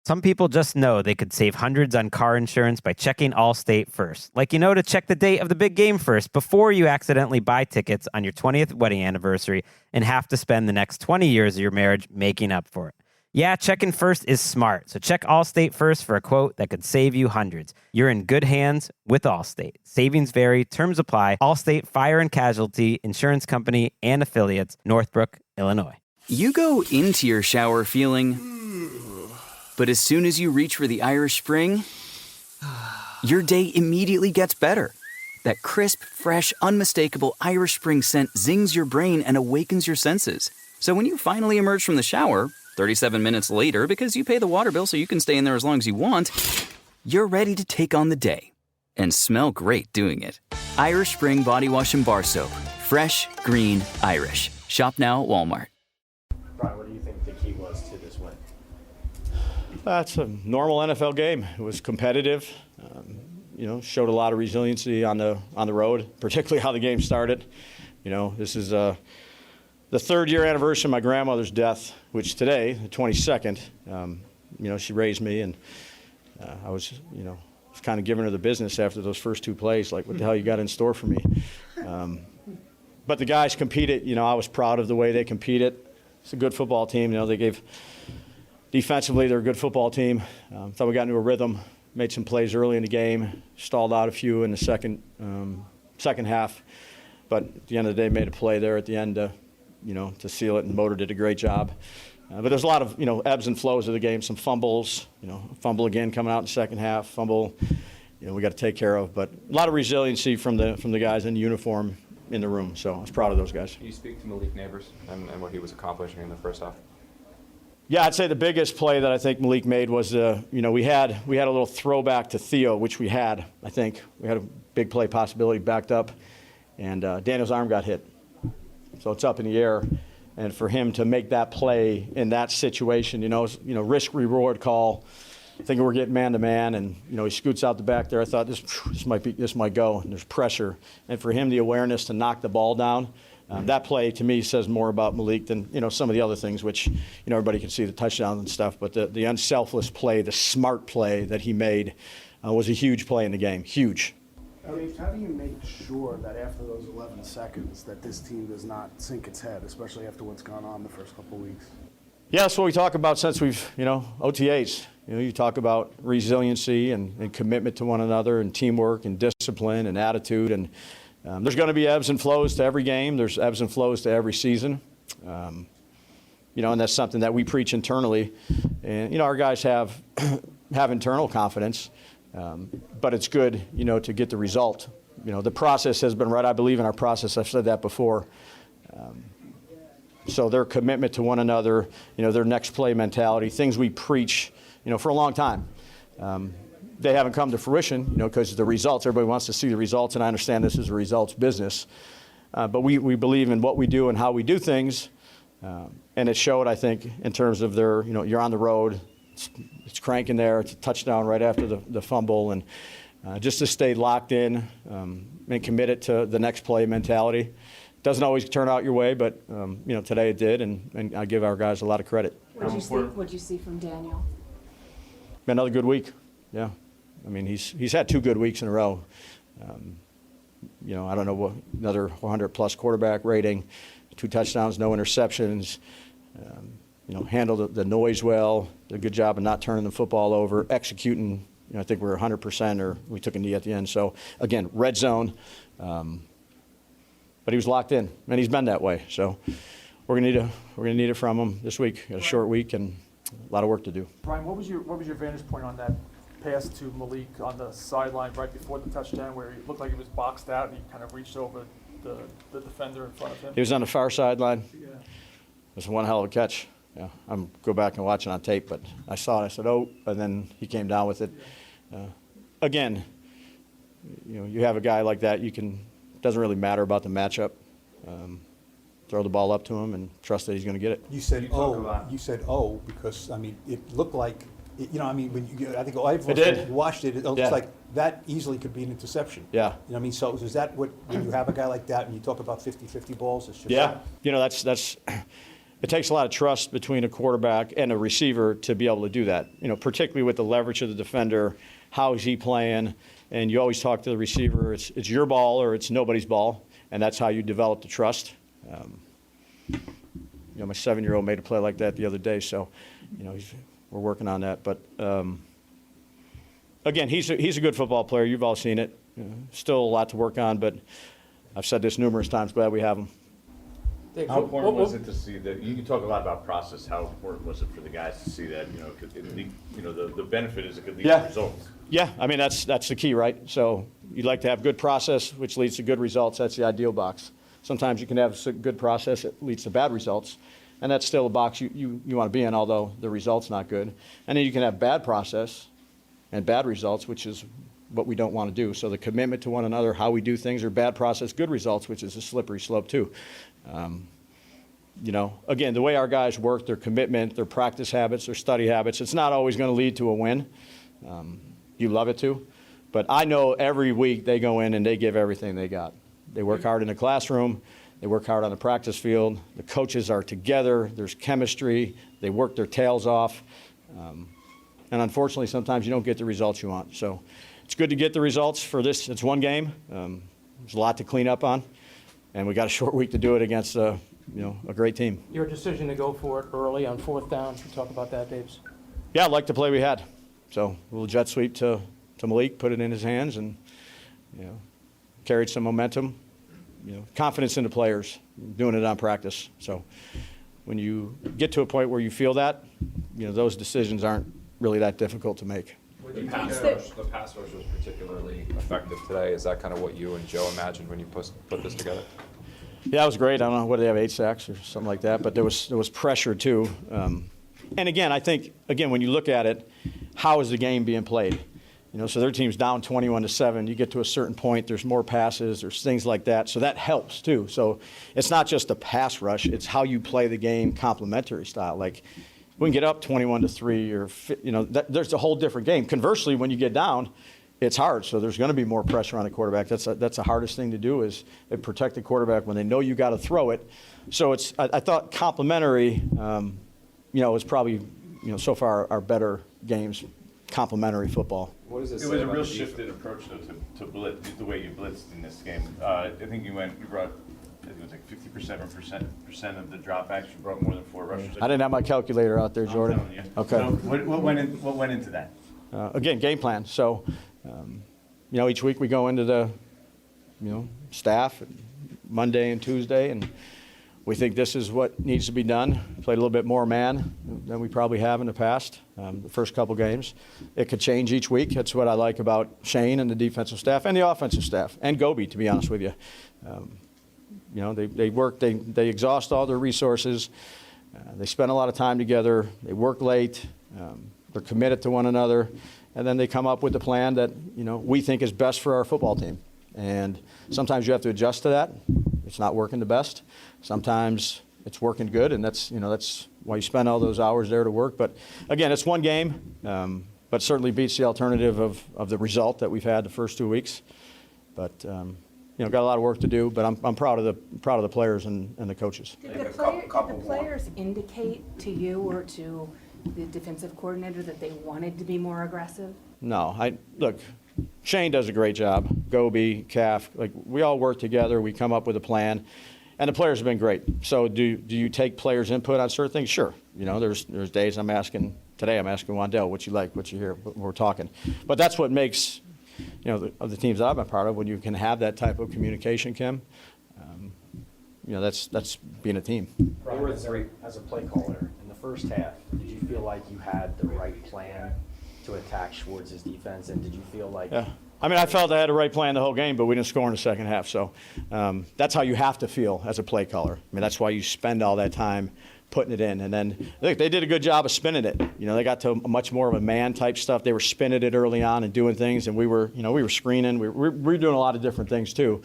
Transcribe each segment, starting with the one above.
Some people just know they could save hundreds on car insurance by checking Allstate first. Like to check the date of the big game first before you accidentally buy tickets on your 20th wedding anniversary and have to spend the next 20 years of your marriage making up for it. Yeah, checking first is smart. So check Allstate first for a quote that could save you hundreds. You're in good hands with Allstate. Savings vary. Terms apply. Allstate Fire and Casualty Insurance Company and Affiliates, Northbrook, Illinois. You go into your shower feeling, but as soon as you reach for the Irish Spring, your day immediately gets better. That crisp, fresh, unmistakable Irish Spring scent zings your brain and awakens your senses. So when you finally emerge from the shower, 37 minutes later, because you pay the water bill so you can stay in there as long as you want, you're ready to take on the day and smell great doing it. Irish Spring Body Wash and Bar Soap. Fresh, green, Irish. Shop now at Walmart. Brian, what do you think the key was to this win? It's a normal NFL game. It was competitive. Showed a lot of resiliency on the road, particularly how the game started. This is the third-year anniversary of my grandmother's death, which today, the 22nd, she raised me, and I was kind of giving her the business after those first two plays, like, what the hell you got in store for me? But the guys competed. I was proud of the way they competed. It's a good football team. They gave defensively, they're a good football team. Thought we got into a rhythm, made some plays early in the game, stalled out a few in the second half, but at the end of the day, made a play there at the end to seal it, and Motor did a great job. But there's a lot of, ebbs and flows of the game, some fumbles, fumble again coming out in the second half, fumble, we got to take care of. But a lot of resiliency from the guys in uniform in the room, so I was proud of those guys. Can you speak to Malik Neighbors and what he was accomplishing in the first half? Yeah, I'd say the biggest play that I think Malik made was, we had a little throwback to Theo, which we had, I think. We had a big play possibility backed up, and Daniel's arm got hit. So it's up in the air. And for him to make that play in that situation, risk-reward call, thinking we're getting man-to-man, and, he scoots out the back there. I thought this might go, and there's pressure. And for him, the awareness to knock the ball down, that play, to me, says more about Malik than, some of the other things, which, everybody can see the touchdowns and stuff. But the unselfless play, the smart play that he made was a huge play in the game. Huge. How do you make sure that after those 11 seconds that this team does not sink its head, especially after what's gone on the first couple of weeks? Yeah, that's what we talk about since we've, OTAs. You talk about resiliency and commitment to one another and teamwork and discipline and attitude. And there's going to be ebbs and flows to every game. There's ebbs and flows to every season. And that's something that we preach internally. And, our guys have internal confidence. But it's good, to get the result. The process has been right. I believe in our process. I've said that before. So their commitment to one another, their next play mentality, things we preach, for a long time. They haven't come to fruition, because the results, everybody wants to see the results, and I understand this is a results business. But we believe in what we do and how we do things. And it showed, I think, in terms of their, you're on the road. It's cranking there. It's a touchdown right after the fumble. And just to stay locked in and committed to the next play mentality. Doesn't always turn out your way, but, today it did, and I give our guys a lot of credit. What'd you see from Daniel? Another good week, yeah. I mean, he's had 2 good weeks in a row. I don't know what, another 100-plus quarterback rating, 2 touchdowns, no interceptions. Handled the noise well, did a good job of not turning the football over, executing. I think we're 100%, or we took a knee at the end. So, again, red zone. But he was locked in, and he's been that way. So we're gonna need it from him this week. Got a short week and a lot of work to do. Brian, what was your vantage point on that pass to Malik on the sideline right before the touchdown, where he looked like he was boxed out and he kind of reached over the defender in front of him? He was on the far sideline. Yeah. It was one hell of a catch. Yeah, I'm go back and watch it on tape, but I saw it. I said, "Oh," and then he came down with it. Again, you have a guy like that. Doesn't really matter about the matchup. Throw the ball up to him and trust that he's going to get it. You said because it looked like when I think everyone watched it. It looks like that easily could be an interception. Yeah. So is that what when you have a guy like that and you talk about 50-50 balls? It's just that's it takes a lot of trust between a quarterback and a receiver to be able to do that, particularly with the leverage of the defender. How is he playing? And you always talk to the receiver, it's your ball or it's nobody's ball, and that's how you develop the trust. My 7-year-old made a play like that the other day, so we're working on that. But again, he's a good football player. You've all seen it. Still a lot to work on, but I've said this numerous times. Glad we have him. How important was it to see that? You can talk a lot about process. How important was it for the guys to see that? The benefit is it could lead to results. Yeah, I mean that's the key, right? So you'd like to have good process, which leads to good results. That's the ideal box. Sometimes you can have a good process that leads to bad results, and that's still a box you want to be in, although the result's not good. And then you can have bad process and bad results, which is what we don't want to do. So the commitment to one another, how we do things, or bad process, good results, which is a slippery slope too. Again, the way our guys work, their commitment, their practice habits, their study habits, it's not always going to lead to a win. You love it to. But I know every week they go in and they give everything they got. They work hard in the classroom. They work hard on the practice field. The coaches are together. There's chemistry. They work their tails off. And unfortunately, sometimes you don't get the results you want. So it's good to get the results for this. It's one game. There's a lot to clean up on. And we got a short week to do it against a great team. Your decision to go for it early on 4th down, can you talk about that, Dabes? Yeah, I like the play we had. So a little jet sweep to Malik, put it in his hands, and carried some momentum. Confidence in the players, doing it on practice. So when you get to a point where you feel that, those decisions aren't really that difficult to make. The pass rush was particularly effective today. Is that kind of what you and Joe imagined when you put this together? Yeah, it was great. I don't know, what did they have, 8 sacks or something like that? But there was pressure too. And again, I think when you look at it, how is the game being played? So their team's down 21-7. You get to a certain point, there's more passes, there's things like that. So that helps too. So it's not just a pass rush; it's how you play the game, complementary style. Like we can get up 21-3, or there's a whole different game. Conversely, when you get down, it's hard. So there's going to be more pressure on the quarterback. That's the hardest thing to do is protect the quarterback when they know you got to throw it. So I thought complementary, was probably so far our better games, complementary football. What does It was a real shift in approach though to blitz, the way you blitzed in this game. I think you brought. I think it was like 57% of the dropbacks. You brought more than 4 rushes. I didn't have my calculator out there, Jordan. Okay. So what went into that? Again, game plan. So, each week we go into the, staff Monday and Tuesday, and we think this is what needs to be done. Played a little bit more man than we probably have in the past, the first couple games. It could change each week. That's what I like about Shane and the defensive staff and the offensive staff, and Gobi, to be honest with you. They work, they exhaust all their resources. They spend a lot of time together. They work late. They're committed to one another. And then they come up with the plan that, we think is best for our football team. And sometimes you have to adjust to that. It's not working the best. Sometimes it's working good, and that's why you spend all those hours there to work. But again, it's one game, but certainly beats the alternative of the result that we've had the first 2 weeks. But got a lot of work to do. But I'm proud of the players and the coaches. Did the players indicate to you or to the defensive coordinator that they wanted to be more aggressive? No, look. Shane does a great job. Gobi, Calf, we all work together. We come up with a plan, and the players have been great. So do you take players' input on certain things? Sure. There's days I'm asking Wandell what you like, what you hear, we're talking. But that's what makes of the teams that I've been part of, when you can have that type of communication, Kim. That's being a team. Brian, as a play caller in the first half, did you feel like you had the right plan to attack Schwartz's defense, and did you feel like? Yeah. I felt I had the right plan the whole game, but we didn't score in the second half. So that's how you have to feel as a play caller. That's why you spend all that time putting it in. And then look, they did a good job of spinning it. They got to much more of a man type stuff. They were spinning it early on and doing things, and we were screening. We were doing a lot of different things too.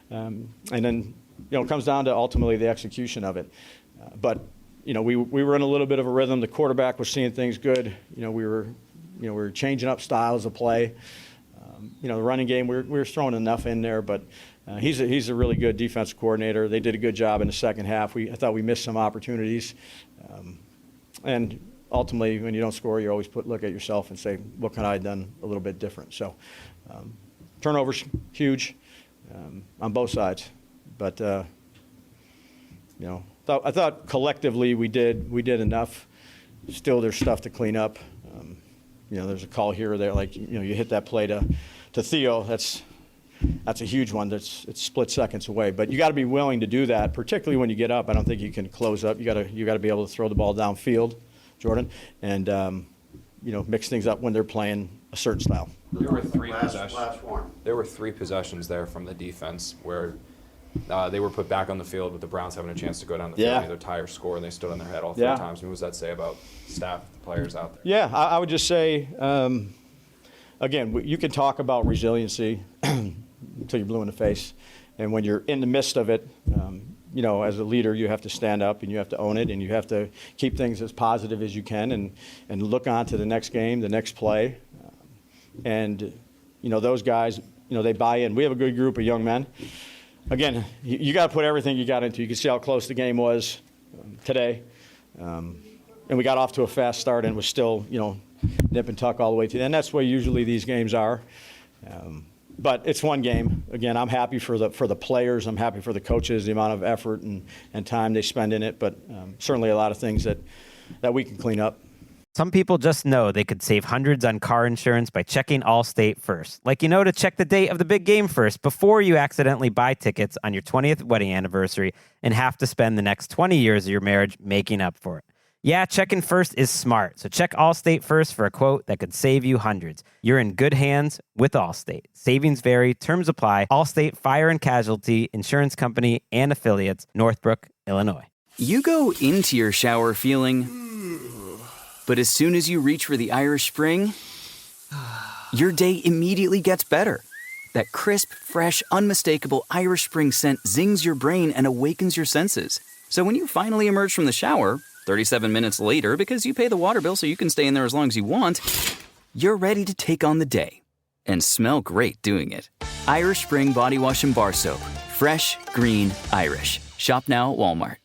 And then it comes down to ultimately the execution of it. But we were in a little bit of a rhythm. The quarterback was seeing things good. We were changing up styles of play. The running game, we were throwing enough in there, but He's a really good defensive coordinator. They did a good job in the second half. I thought we missed some opportunities. And ultimately, when you don't score, you always look at yourself and say, what could I have done a little bit different? So turnovers, huge on both sides. But, I thought collectively we did enough. Still, there's stuff to clean up. There's a call here or there, like, you hit that play to Theo. That's a huge one. It's split seconds away. But you got to be willing to do that, particularly when you get up. I don't think you can close up. You got to be able to throw the ball downfield, Jordan, and mix things up when they're playing a certain style. There were three possessions there from the defense where they were put back on the field with the Browns having a chance to go down the field and either tie or score, and they stood on their head all three times. What does that say about staff, the players out there? Yeah, I would just say, again, you can talk about resiliency until you're blue in the face. And when you're in the midst of it, as a leader, you have to stand up and you have to own it and you have to keep things as positive as you can and look on to the next game, the next play. Those guys, they buy in. We have a good group of young men. Again, you got to put everything you got into. You can see how close the game was today. And we got off to a fast start and was still, nip and tuck all the way to the end. That's where usually these games are. But it's one game. Again, I'm happy for the players. I'm happy for the coaches, the amount of effort and time they spend in it. But certainly a lot of things that we can clean up. Some people just know they could save hundreds on car insurance by checking Allstate first. Like to check the date of the big game first before you accidentally buy tickets on your 20th wedding anniversary and have to spend the next 20 years of your marriage making up for it. Yeah, checking first is smart. So check Allstate first for a quote that could save you hundreds. You're in good hands with Allstate. Savings vary. Terms apply. Allstate Fire and Casualty Insurance Company and Affiliates, Northbrook, Illinois. You go into your shower feeling... But as soon as you reach for the Irish Spring, your day immediately gets better. That crisp, fresh, unmistakable Irish Spring scent zings your brain and awakens your senses. So when you finally emerge from the shower, 37 minutes later, because you pay the water bill so you can stay in there as long as you want, you're ready to take on the day and smell great doing it. Irish Spring Body Wash and Bar Soap. Fresh, green, Irish. Shop now at Walmart.